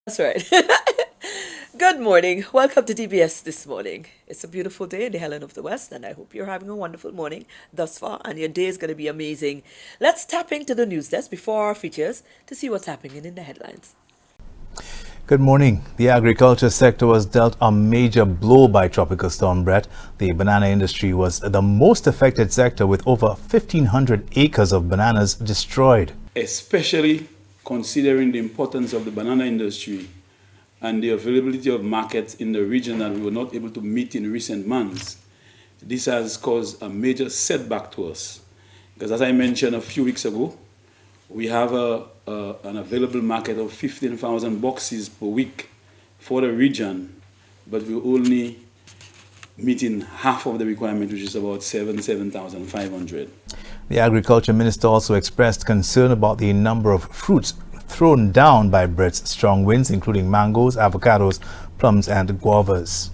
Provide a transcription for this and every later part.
That's right. Good morning. Welcome to DBS this morning. It's a beautiful day in the Helen of the West, and I hope you're having a wonderful morning thus far, and your day is going to be amazing. Let's tap into the news desk before our features to see what's happening in the headlines. Good morning. The agriculture sector was dealt a major blow by Tropical Storm Brett. The banana industry was the most affected sector, with over 1,500 acres of bananas destroyed. Especially considering the importance of the banana industry and the availability of markets in the region that we were not able to meet in recent months, this has caused a major setback to us. Because as I mentioned a few weeks ago, we have an available market of 15,000 boxes per week for the region, but we're only meeting half of the requirement, which is about 7,500. The agriculture minister also expressed concern about the number of fruits thrown down by Brett's strong winds, including mangoes, avocados, plums and guavas.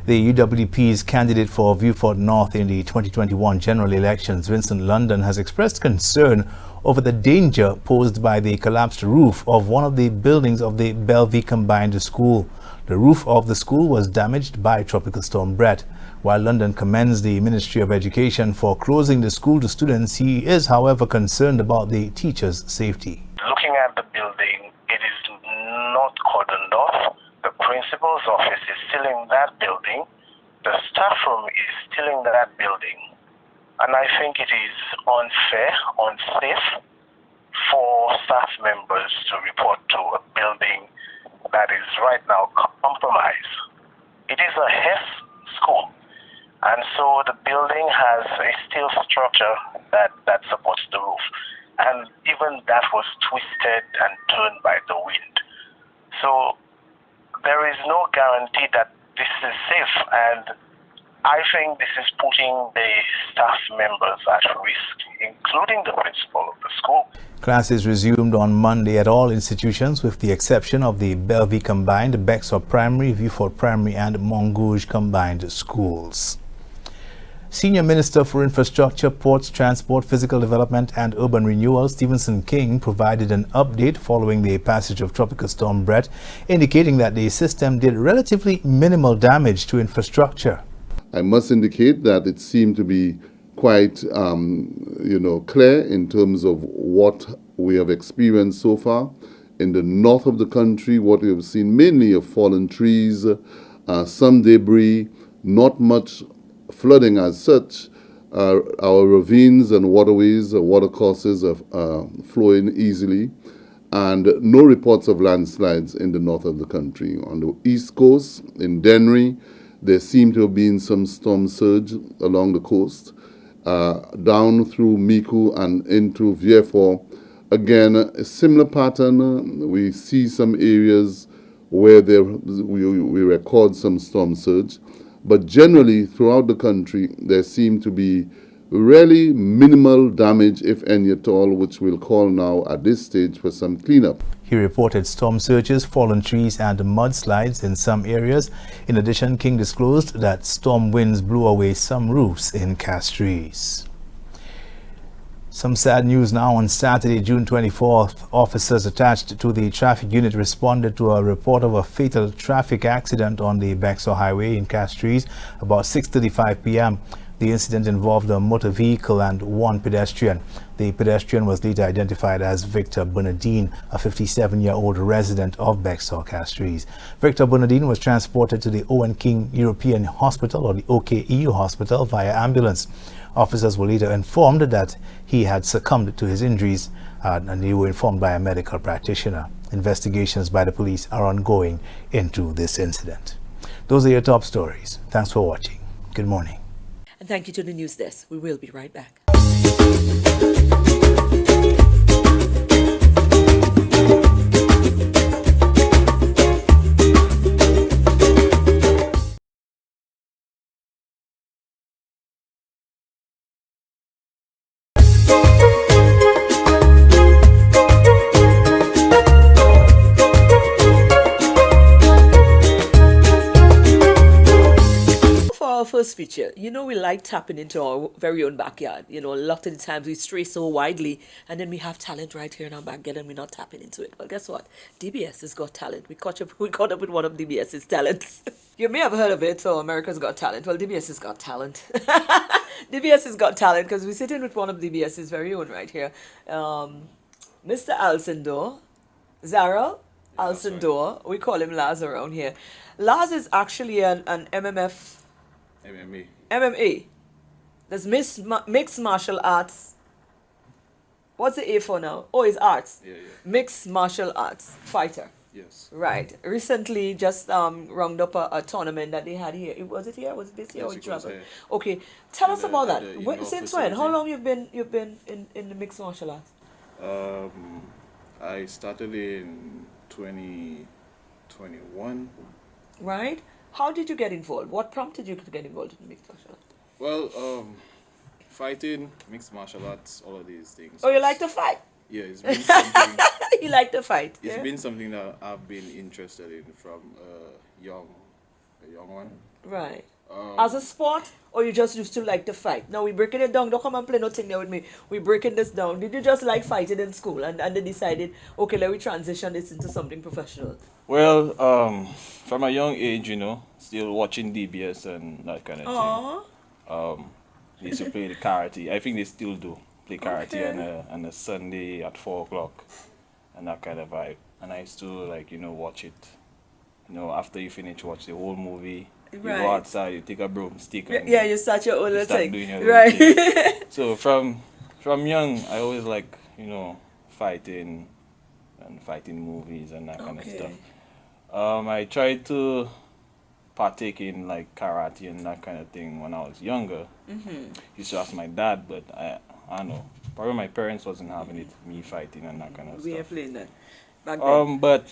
The UWP's candidate for Viewfort North in the 2021 general elections, Vincent London, has expressed concern over the danger posed by the collapsed roof of one of the buildings of the Bweelzfit Combined School. The roof of the school was damaged by Tropical Storm Brett. While London commends the Ministry of Education for closing the school to students, he is, however, concerned about the teachers' safety. Looking at the building, it is not cordoned off. The principal's office is still in that building. The staff room is still in that building. And I think it is unfair, unsafe for staff members to report to a building that is right now compromised. It is a HES school, and so the building has a steel structure that supports the roof. And even that was twisted and turned by the wind. So there is no guarantee that this is safe, and I think this is putting the staff members at risk, including the principal of the school. Classes resumed on Monday at all institutions, with the exception of the Bweelzfit Combined, Bexar Primary, Viewfort Primary and Montgouge Combined schools. Senior Minister for Infrastructure, Ports, Transport, Physical Development and Urban Renewal, Stephenson King, provided an update following the passage of Tropical Storm Brett, indicating that the system did relatively minimal damage to infrastructure. I must indicate that it seemed to be quite, clear in terms of what we have experienced so far. In the north of the country, what we have seen mainly of fallen trees, some debris, not much flooding as such. Our ravines and waterways, watercourses are flowing easily, and no reports of landslides in the north of the country. On the east coast, in Dennery, there seemed to have been some storm surge along the coast, down through Micoud and into Vieux-Fort. Again, a similar pattern. We see some areas where we record some storm surge. But generally, throughout the country, there seemed to be really minimal damage, if any at all, which we'll call now at this stage for some cleanup. He reported storm surges, fallen trees and mudslides in some areas. In addition, King disclosed that storm winds blew away some roofs in Castries. Some sad news now. On Saturday, June 24th, officers attached to the traffic unit responded to a report of a fatal traffic accident on the Bexar Highway in Castries about 6:35 p.m. The incident involved a motor vehicle and one pedestrian. The pedestrian was later identified as Victor Bernardine, a 57-year-old resident of Bexar Castries. Victor Bernardine was transported to the Owen King European Hospital, or the OKEU Hospital, via ambulance. Officers were later informed that he had succumbed to his injuries, and they were informed by a medical practitioner. Investigations by the police are ongoing into this incident. Those are your top stories. Thanks for watching. Good morning. And thank you to the news desk. We will be right back. this feature. You know, we like tapping into our very own backyard. You know, a lot of the times we stray so widely, and then we have talent right here in our backyard, and we're not tapping into it. Well, guess what? DBS has got talent. We caught up with one of DBS's talents. You may have heard of it, so America's Got Talent. Well, DBS has got talent. DBS has got talent because we're sitting with one of DBS's very own right here. Mr. Alcindor, Zarrel, Alcindor. Right. We call him Laz around here. Laz is actually an MMA. There's mixed martial arts. What's the A for now? Oh, it's arts. Yeah. Mixed martial arts fighter. Yes. Right. Recently, just round up a tournament that they had here. Was it here? Was it this year? Yes, or it was here. Okay. Tell us about that. Since when? facility. How long you've been in the mixed martial arts? I started in 2021. Right. How did you get involved? What prompted you to get involved in mixed martial arts? Well, fighting, mixed martial arts, all of these things. Oh, you like to fight? Yeah, it's been something. You like to fight. It's Yeah? been something that I've been interested in from a young one. Right. As a sport, or you just used to like to fight? Now we're breaking it down. Don't come and play no thing there with me. We're breaking this down. Did you just like fighting in school and they decided, okay, let me transition this into something professional? Well, from a young age, you know, still watching DBS and that kind of Aww. thing. They used to play the karate. I think they still do play karate Okay. on a Sunday at 4:00 and that kind of vibe. And I used to watch it. You know, after you finish watch the whole movie, you Right. go outside, you take a broomstick and Yeah, you start your own you little start thing. doing your own Right. thing. So from young, I always like fighting and fighting movies and that kind of Okay. stuff. I tried to partake in like karate and that kind of thing when I was younger. Used to ask my dad, but I don't know. Probably my parents wasn't having it, me fighting and that kind of We are stuff. playing that. Back then. But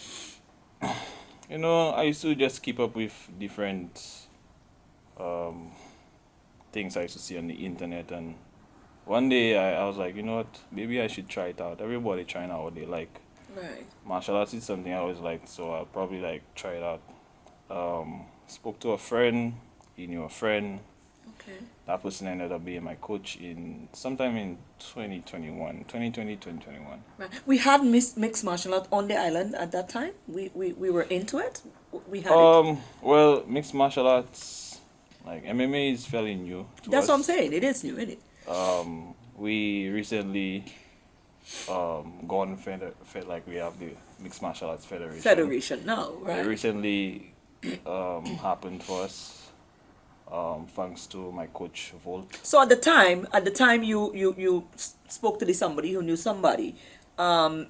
I used to just keep up with different things I used to see on the internet, and one day I was like, you know what, maybe I should try it out. Everybody trying out what they like. Right. Martial arts is something I always liked, so I'll probably like try it out. Spoke to a friend, he knew a friend. Okay. That person ended up being my coach sometime in 2021. Right. We had mixed martial art on the island at that time. We were into it. We had it. Well, mixed martial arts, like MMA is fairly new to That's us. what I'm saying. It is new, isn't it? We recently gone like we have the Mixed Martial Arts Federation. Federation now, It right? recently happened for us, thanks to my coach Volt. So at the time you spoke to somebody who knew somebody.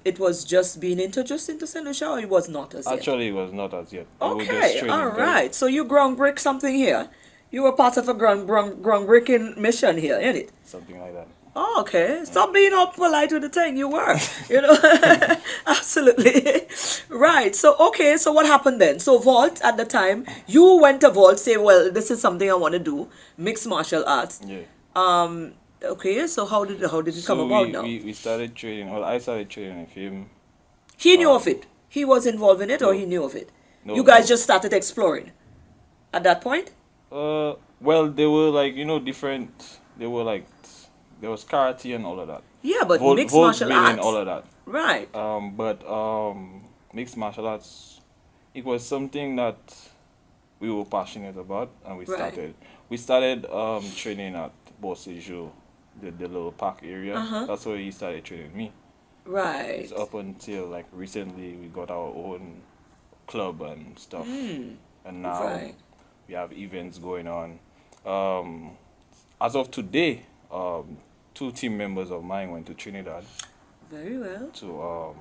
It was just being introduced into St. Lucia, or it was not as yet? Actually, it was not as yet. We were just Okay, training all them. right. So you groundbreak something here. You were part of a groundbreaking mission here, ain't it? Something like that. Oh, okay. Stop being all polite with the thing. You were, absolutely. Right. So, okay. So what happened then? So Vault at the time, you went to Vault, say, well, this is something I want to do, mixed martial arts. Yeah. Okay. So how did it come So about we, now? we started training. Well, I started training with him. He knew of it. He was involved in it, or he knew of it. No, You guys no. just started exploring at that point. Well, they were like different. They were like there was karate and all of that. Yeah, but Volt mixed been martial in arts. all of that. Right. But mixed martial arts, it was something that we were passionate about, and we Right. started. We started training at Bweelzfit, the little park area. Uh-huh. That's where he started training me. Right. It's up until like recently we got our own club and stuff, and now Right. we have events going on. As of today, 2 team members of mine went to Trinidad Very well. to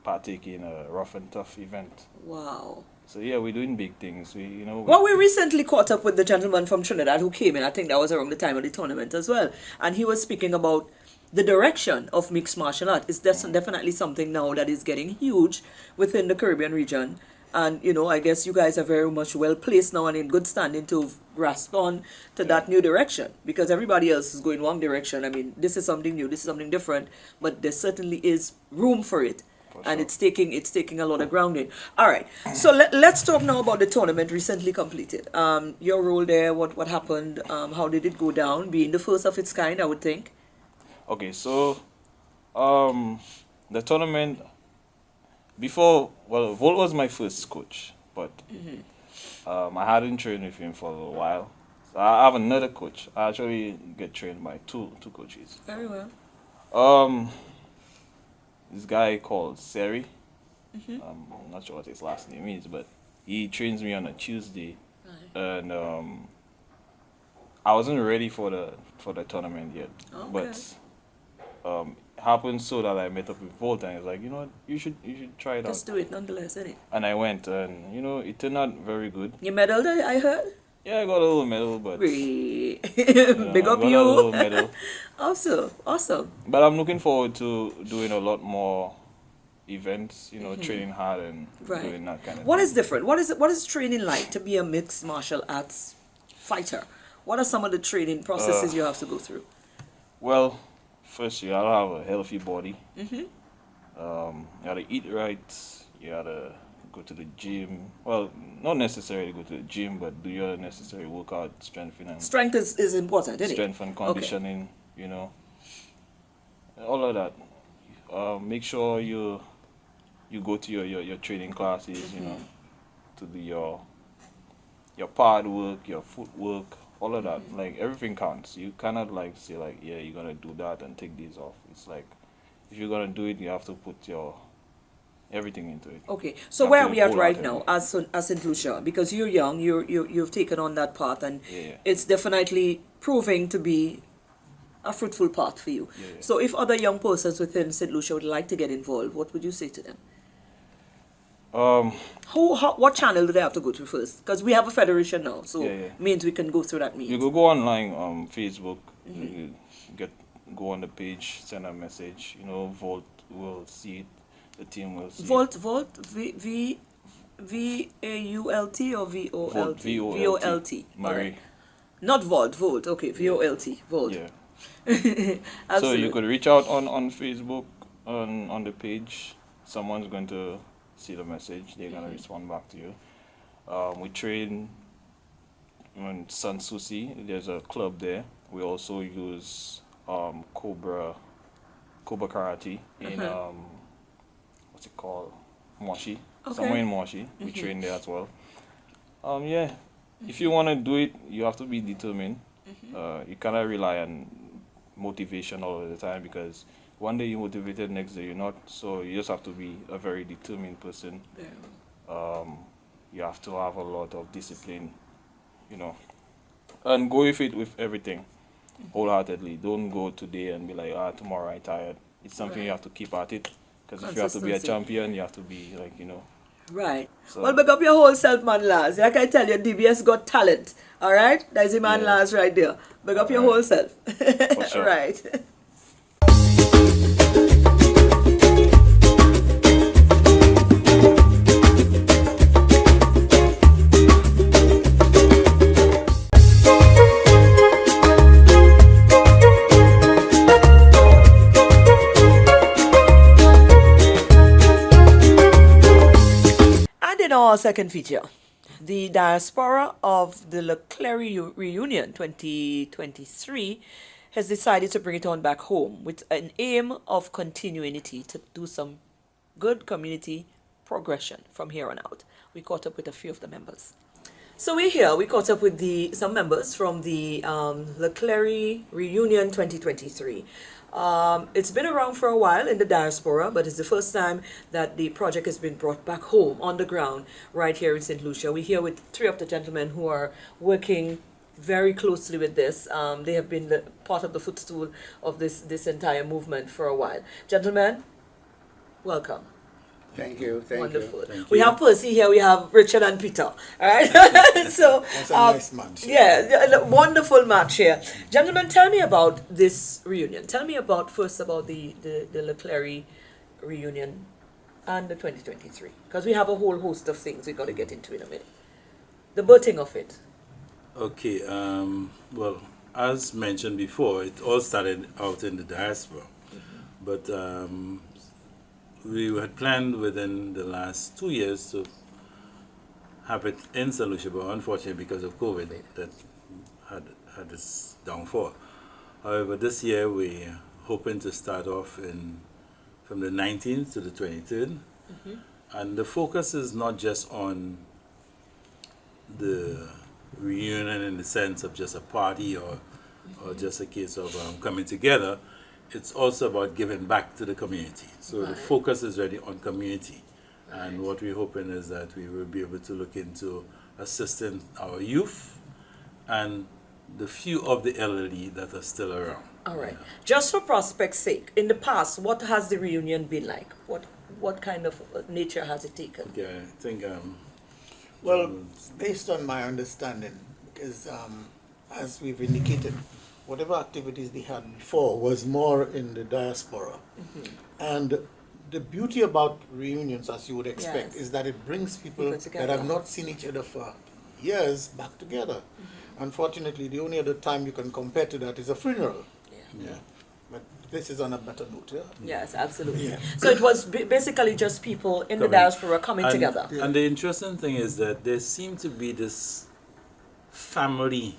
partake in a rough and tough event. Wow. So yeah, we're doing big things. Well, we recently caught up with the gentleman from Trinidad who came in. I think that was around the time of the tournament as well. And he was speaking about the direction of mixed martial art. It's definitely something now that is getting huge within the Caribbean region. And, I guess you guys are very much well placed now and in good standing to grasp on to that new direction, because everybody else is going one direction. I mean, this is something new, this is something different, but there certainly is room for it and sure. it's taking a lot of grounding. All right, so let's talk now about the tournament recently completed. Your role there, what happened, how did it go down? Being the first of its kind, I would think. Okay, so the tournament before, well, Volt was my first coach, but I hadn't trained with him for a while. So I have another coach. I actually get trained by two coaches. Very well. Um, this guy called Seri. I'm not sure what his last name is, but he trains me on a Tuesday, and I wasn't ready for the tournament yet. Okay. But it happened so that I met up with Volt, and he was like, you know what, you should try it Just out. do it nonetheless, innit? And I went, and it turned out very good. You medaled, I heard. Yeah, I got a little medal, but Big I up got a little you. medal. Awesome. But I'm looking forward to doing a lot more events, training hard and Right. doing that kind of What thing. is different? What is training like to be a mixed martial arts fighter? What are some of the training processes you have to go through? Well, first you gotta have a healthy body. You gotta eat right. You gotta go to the gym. Well, not necessarily go to the gym, but do your necessary workout, Strength is important, isn't it? strength and conditioning. All of that. Make sure you go to your training classes. To do your pad work, your footwork, all of that. Like everything counts. You cannot say yeah, you're gonna do that and take these off. It's like if you're gonna do it, you have to put your everything into it. Okay, so You where have are to we at hold right out now everything. as St. Lucia? Because you're young, you've taken on that path, and Yeah. it's definitely proving to be a fruitful path for you. Yeah. So if other young persons within St. Lucia would like to get involved, what would you say to them? What channel do they have to go through first? Because we have a federation now, so Yeah. means we can go through that You means. could go online, Facebook, you go on the page, send a message. Volt will see it. The team will see it. Volt, V-A-U-L-T or V-O-L-T? Volt, V-O-L-T. Marie. Alright. Not Volt, okay, V-O-L-T, Volt. Yeah. So Absolutely. you could reach out on Facebook on the page. Someone's going to see the message. They're gonna respond back to you. We train in San Souci. There's a club there. We also use Cobra Karate in what's it called? Moshi. Okay. Somewhere in Moshi. We train there as well. Yeah. If you wanna do it, you have to be determined. You cannot rely on motivation all of the time, because one day you're motivated, next day you're not. So you just have to be a very determined person. You have to have a lot of discipline, and go with it with everything wholeheartedly. Don't go today and be like, tomorrow I'm tired. It's something you have to keep at it, because if you have to be a Consistency. champion, you have to be Right. So- Well, big up your whole self, man, Lars. Like I tell you, DBS got talent. All right? There's a man, Yeah. Lars, right there. Big up your whole self. For sure. Right. And in our second feature, the diaspora of the Leclerc Reunion 2023 has decided to bring it on back home with an aim of continuity to do some good community progression from here on out. We caught up with a few of the members. So we're here. We caught up with some members from the Leclerc Reunion 2023. It's been around for a while in the diaspora, but it's the first time that the project has been brought back home on the ground right here in St. Lucia. We're here with three of the gentlemen who are working very closely with this. They have been part of the footstool of this entire movement for a while. Gentlemen, welcome. Thank you. Thank Wonderful. you. Thank We you. have Percy here, we have Richard and Peter. All right. So That's a nice match. yeah, wonderful match here. Gentlemen, tell me about this reunion. Tell me first about the Leclerc reunion and the 2023. Because we have a whole host of things we've got to get into in a minute. The birthing of it. Okay, well, as mentioned before, it all started out in the diaspora. But we had planned within the last 2 years to have it in St. Lucia, but unfortunately because of COVID, that had its downfall. However, this year we're hoping to start off from the 19th to the 23rd. And the focus is not just on the reunion in the sense of just a party or just a case of coming together. It's also about giving back to the community. So the focus is really on community. And what we're hoping is that we will be able to look into assisting our youth and the few of the elderly that are still around. All right. Just for prospect's sake, in the past, what has the reunion been like? What kind of nature has it taken? Okay, I think Well, based on my understanding, because as we've indicated, whatever activities they had before was more in the diaspora. And the beauty about reunions, as you would expect, is that it brings people that have not seen each other for years back together. Unfortunately, the only other time you can compare to that is a funeral. yeah. But this is on a better note, yeah? Yes, absolutely. Yeah. So it was basically just people in the Coming. diaspora coming And- together. And the interesting thing is that there seemed to be this family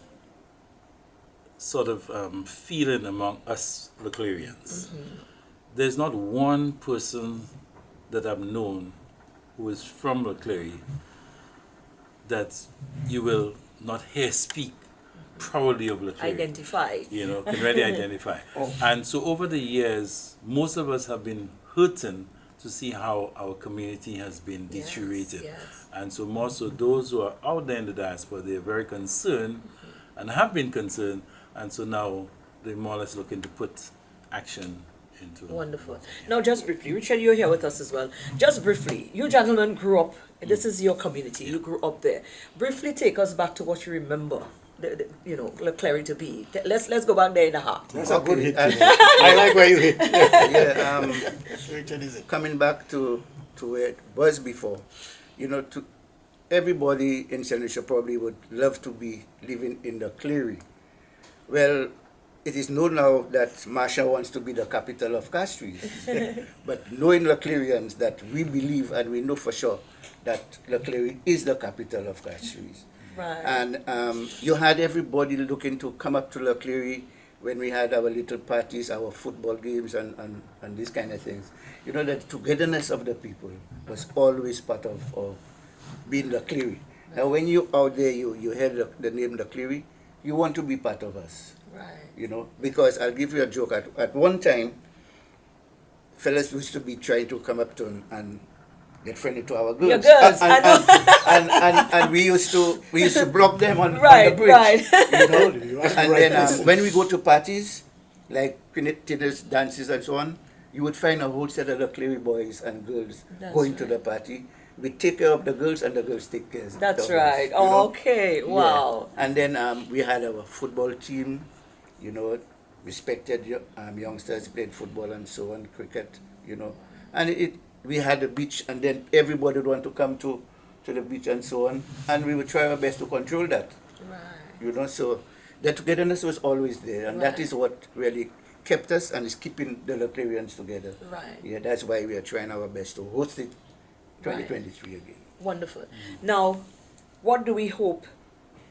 sort of feeling among us Leclercians. There's not one person that I've known who is from Leclerc that you will not hear speak proudly of Leclerc. Identified. You know, can really identify. And so over the years, most of us have been hurting to see how our community has been deteriorated. yes. And so more so those who are out there in the diaspora, they're very concerned and have been concerned. And so now they're more or less looking to put action into it. Wonderful. Now, just briefly, Richard, you're here with us as well. Just briefly, you gentlemen grew up, this is your community, you grew up there. Briefly take us back to what you remember, Leclerc to be. Let's go back there in the heart. That's a good hit. and- I like where you hit. Yeah, Richard is it. coming back to where it was before, to everybody in St. Lucia probably would love to be living in the Cleary. Well, it is known now that Marsha wants to be the capital of Castries. But knowing Leclercians that we believe and we know for sure that Leclerc is the capital of Castries. Right. And you had everybody looking to come up to Leclerc when we had our little parties, our football games and these kind of things. The togetherness of the people was always part of being Leclerc. Now when you out there, you hear the name Leclerc, you want to be part of us. Right. Because I'll give you a joke. At one time, fellas used to be trying to come up to and get friendly to our girls. Your girls, I know. And we used to block them on Right, the bridge. right. You asked the And right then person. when we go to parties, like tennis dances and so on, you would find a whole set of the Leclerc boys and girls That's going to right. the party. We take care of the girls and the girls take care of That's us, right. you know. Okay. Yeah. Wow. And then we had our football team, respected youngsters played football and so on, cricket, And we had a beach, and then everybody would want to come to the beach and so on. And we would try our best to control that, Right. So the togetherness was always there, and that Right. is what really kept us and is keeping the Leclercians together. Right. Yeah, that's why we are trying our best to host it 2023 again. Wonderful. Now, what do we hope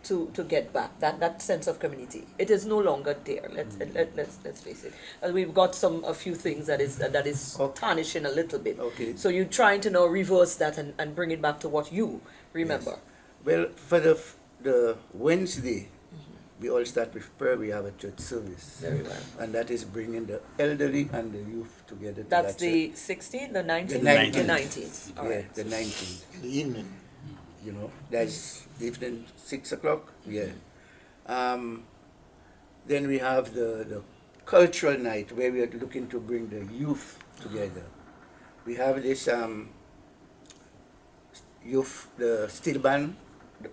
to get back? That sense of community. It is no longer there. Let's face it. We've got a few things that is Okay. tarnishing a little bit. Okay. So you're trying to now reverse that and bring it back to what you remember. Yes. Well, for the Wednesday, we all start with prayer. We have a church service. Very well. And that is bringing the elderly and the youth together. To That's that the 16th, the 19th, The 19th. The 19th. All yeah, right. the 19th. In the evening. That's evening 6 o'clock. Yeah. Then we have the cultural night where we are looking to bring the youth together. We have this youth, the steel band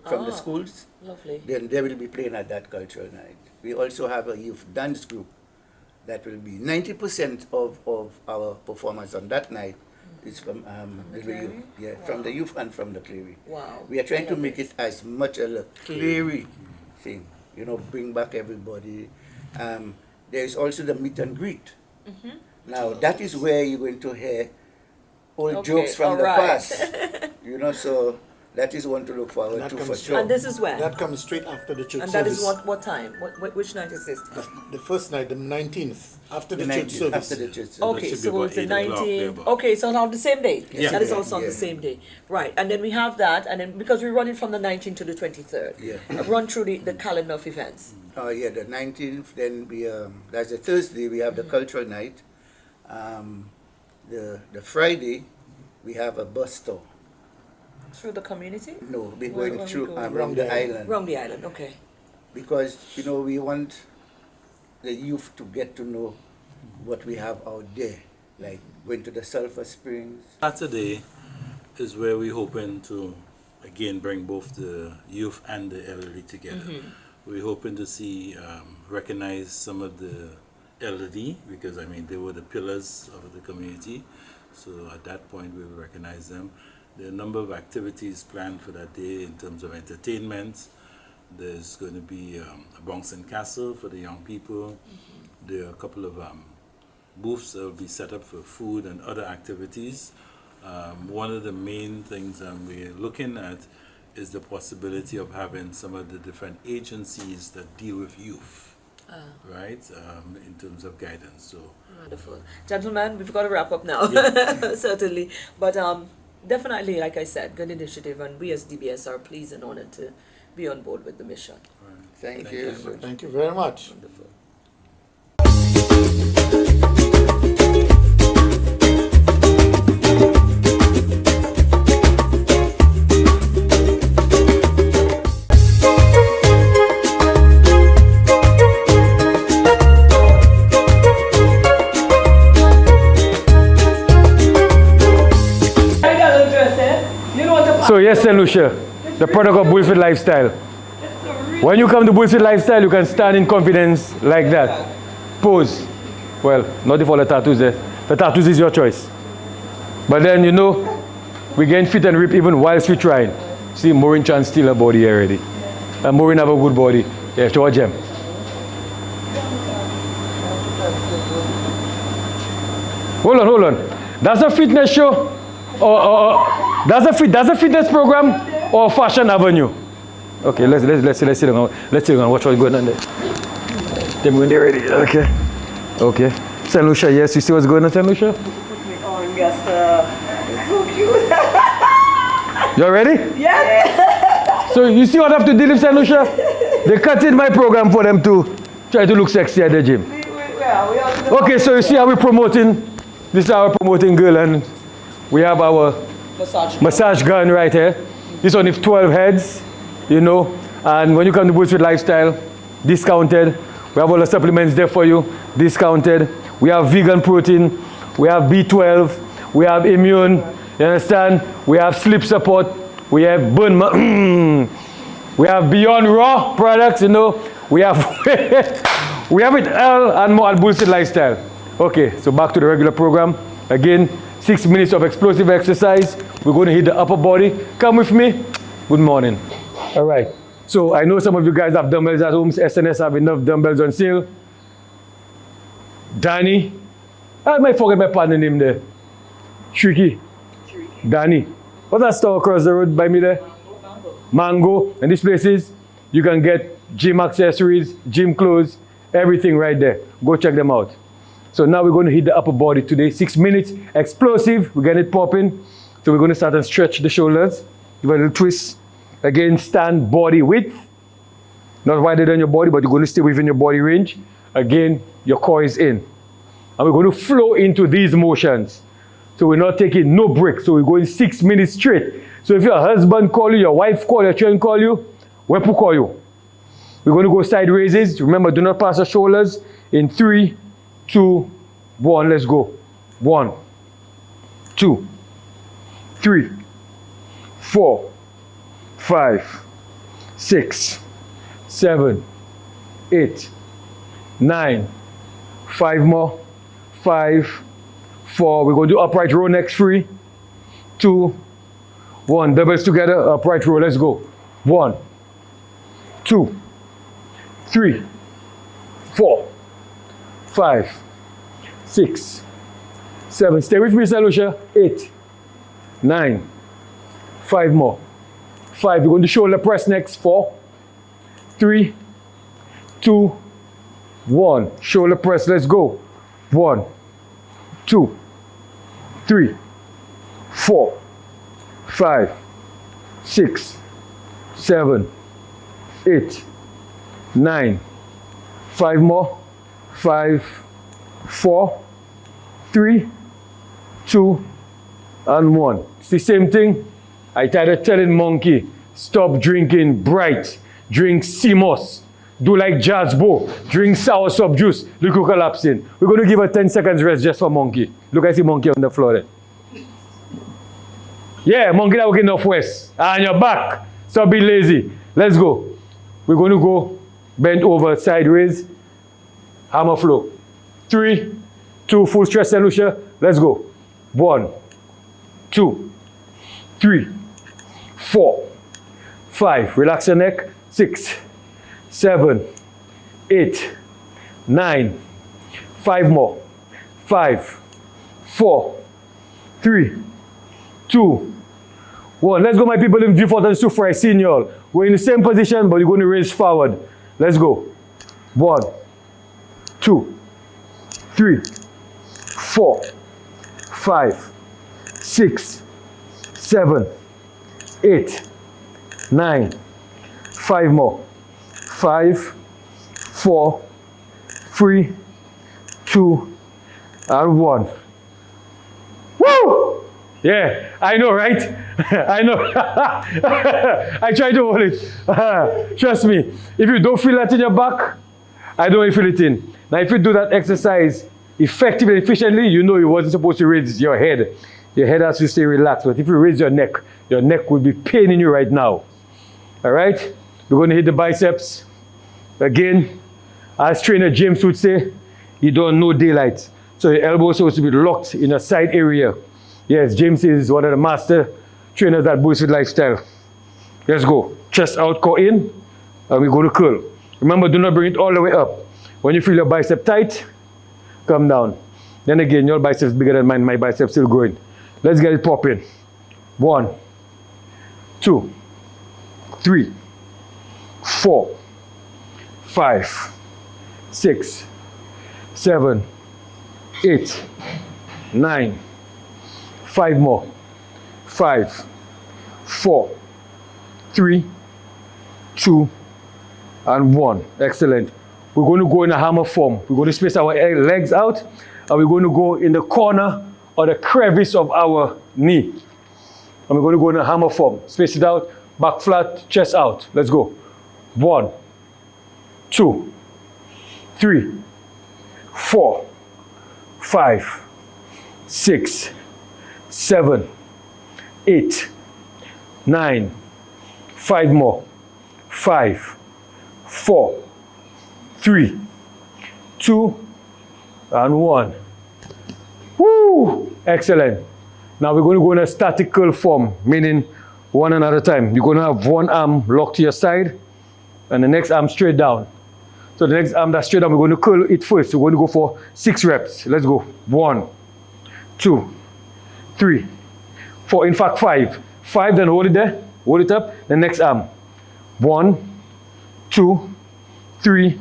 from the Ah. schools. Lovely. Then they will be playing at that cultural night. We also have a youth dance group that will be 90% of our performance on that night is from the Cleary? youth. Yeah, Wow. from the youth and from the Cleary. Wow. We are trying I to love make it as much a Cleary thing, bring back everybody. There is also the meet and greet. Now that is where you're going to hear old Okay, jokes from all the right. past. You know, so that is one to look forward That to for comes sure. And this is when? That comes straight after the church And that is service. what time? Which night is this? The first night, the 19th, after the, The church 19th, service. after the church service. Okay, should be so about it's the 8 o'clock 19th. thereabout. Okay, so on the same day. Yeah. That is also on the Yeah. same day. Right, and then we have that, and then because we're running from the 19th to the 23rd. Yeah. Run through the calendar of events. Yeah, the 19th, then that's the Thursday, we have the cultural night. The Friday, we have a bus tour. Through the community? No, we're Where going we through going? around the island. Around the island, okay. Because, you know, we want the youth to get to know what we have out there, like going to the sulfur springs. Saturday is where we're hoping to, again, bring both the youth and the elderly together. We're hoping to see, recognize some of the elderly, because, I mean, they were the pillars of the community. So at that point, we will recognize them. There are a number of activities planned for that day in terms of entertainment. There's going to be a Bronson Castle for the young people. There are a couple of booths that will be set up for food and other activities. One of the main things we're looking at is the possibility of having some of the different agencies that deal with youth, right, in terms of guidance. So Wonderful. Gentlemen, we've got to wrap up now, certainly. But definitely, like I said, good initiative, and we as DBS are pleased and honored to be on board with the mission. Thank you. Thank you very much. Wonderful. So yes, St. Lucia, the product of Bweelzfit lifestyle. When you come to Bweelzfit lifestyle, you can stand in confidence like that. Pose. Well, not if all the tattoos there. The tattoos is your choice. But then, you know, we getting fit and rip even whilst we trying. See, Maureen Chan still a body already. And Maureen have a good body. Yeah, to watch him. Hold on. That's a fitness show? Or that's a fitness program or Fashion Avenue? Okay, let's sit down. Let's sit down. Watch what's going on there. Them when they're ready. Okay. St. Lucia, yes, you see what's going on, St. Lucia? It's so cute. You ready? Yes. So you see what I have to deal with, St. Lucia? They cut in my program for them to try to look sexy at the gym. Okay, so you see how we're promoting. This is how we're promoting girl, and we have our massage gun right here. This one is 12 heads, you know. And when you come to Bweelzfit lifestyle, discounted. We have all the supplements there for you, discounted. We have vegan protein. We have B12. We have immune. You understand? We have sleep support. We have burn. We have Beyond Raw products, you know. We have we have it all and more at Bweelzfit lifestyle. Okay, so back to the regular program. Again, 6 minutes of explosive exercise. We're going to hit the upper body. Come with me. Good morning. All right. So I know some of you guys have dumbbells at home. SNS have enough dumbbells on sale. Danny. I might forget my partner name there. Tricky. Danny. What's that store across the road by me there? Mango. And these places, you can get gym accessories, gym clothes, everything right there. Go check them out. So now we're going to hit the upper body today. 6 minutes, explosive. We're getting it popping. So we're going to start and stretch the shoulders. Give a little twist. Again, stand body width. Not wider than your body, but you're going to stay within your body range. Again, your core is in. And we're going to flow into these motions. So we're not taking no break. So we're going 6 minutes straight. So if your husband call you, your wife call you, your children call you, Wepu call you. We're going to go side raises. Remember, do not pass the shoulders. In 3, 2, 1, let's go. 1, 2, 3, 4, 5, 6, 7, 8, 9, 5 more, 5, 4. We're going to do upright row next. 3, 2, 1. Doubles together, upright row. Let's go. 1, 2, 3, 4, 5, 6, 7. Stay with me, St. Lucia. 8, 9. 5 more. 5. We're going to shoulder press next. 4, 3, 2, 1. Shoulder press. Let's go. 1, 2, 3, 4, 5, 6, 7, 8, 9. 5 more. 5, 4, 3, 2, and 1. It's the same thing. I started telling Monkey, stop drinking Bright, drink CMOS, do like Jazzbo, drink sour sub juice, look who collapsing. We're going to give a 10 seconds rest just for Monkey. Look, I see Monkey on the floor there. Yeah, Monkey that working northwest. On your back. Stop being lazy. Let's go. We're going to go bent over sideways. Hammer flow. 3, 2, full stretch, St. Lucia. Let's go. 1, 2, 3, 4, 5. Relax your neck. 6, 7, 8, 9. 5 more. 5, 4, 3, 2, 1. Let's go, my people in Vieux Fort and Soufrière. Seeing y'all. We're in the same position, but you're going to raise forward. Let's go. 1, 2, 3, 4, 5, 6, 7, 8, 9. 5 more. 5, 4, 3, 2, and 1. Woo! Yeah, I know, right? I know. I try to hold it. Trust me. If you don't feel that in your back, I don't feel it in. Now, if you do that exercise effectively and efficiently, you know you wasn't supposed to raise your head. Your head has to stay relaxed. But if you raise your neck will be paining you right now. All right? We're going to hit the biceps. Again, as trainer James would say, you don't know daylight. So your elbow is supposed to be locked in a side area. Yes, James is one of the master trainers at Bweelzfit Lifestyle. Let's go. Chest out, core in, and we go to curl. Remember, do not bring it all the way up. When you feel your bicep tight, come down. Then again, your biceps bigger than mine. My biceps still growing. Let's get it popping. 1, 2, 3, 4, 5, 6, 7, 8, 9. 5 more. 5, 4, 3, 2, and 1. Excellent. We're going to go in a hammer form. We're going to space our legs out, and we're going to go in the corner or the crevice of our knee. And we're going to go in a hammer form. Space it out, back flat, chest out. Let's go. 1, 2, 3, 4, 5, 6, 7, 8, 9. 5 more. 5, 4, 3, 2, and 1. Woo! Excellent. Now we're going to go in a static curl form, meaning one another time. You're going to have one arm locked to your side and the next arm straight down. So the next arm that's straight down, we're going to curl it first. We're going to go for 6 reps. Let's go. 1, 2, 3, 4. In fact, 5. 5, then hold it there. Hold it up. The next arm. 1, 2, 3,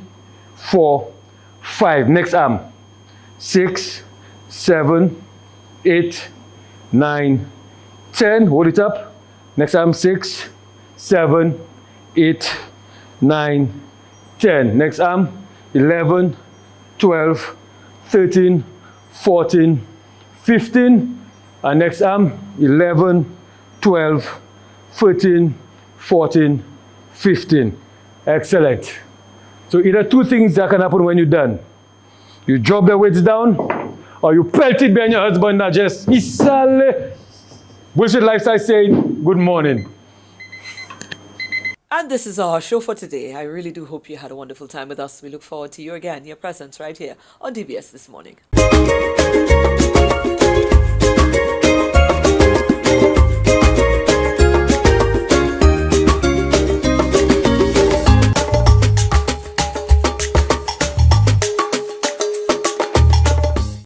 4, 5. Next arm. 6, 7, 8, 9, 10. Hold it up. Next arm. 6, 7, 8, 9, 10. Next arm. 11, 12, 13, 14, 15. And next arm. 11, 12, 13, 14, 15. Excellent. So either 2 things that can happen when you're done. You drop the weights down, or you pelt it behind your husband that just isale. Bweelzfit Lifestyle saying good morning. And this is our show for today. I really do hope you had a wonderful time with us. We look forward to you again, your presence right here on DBS This Morning.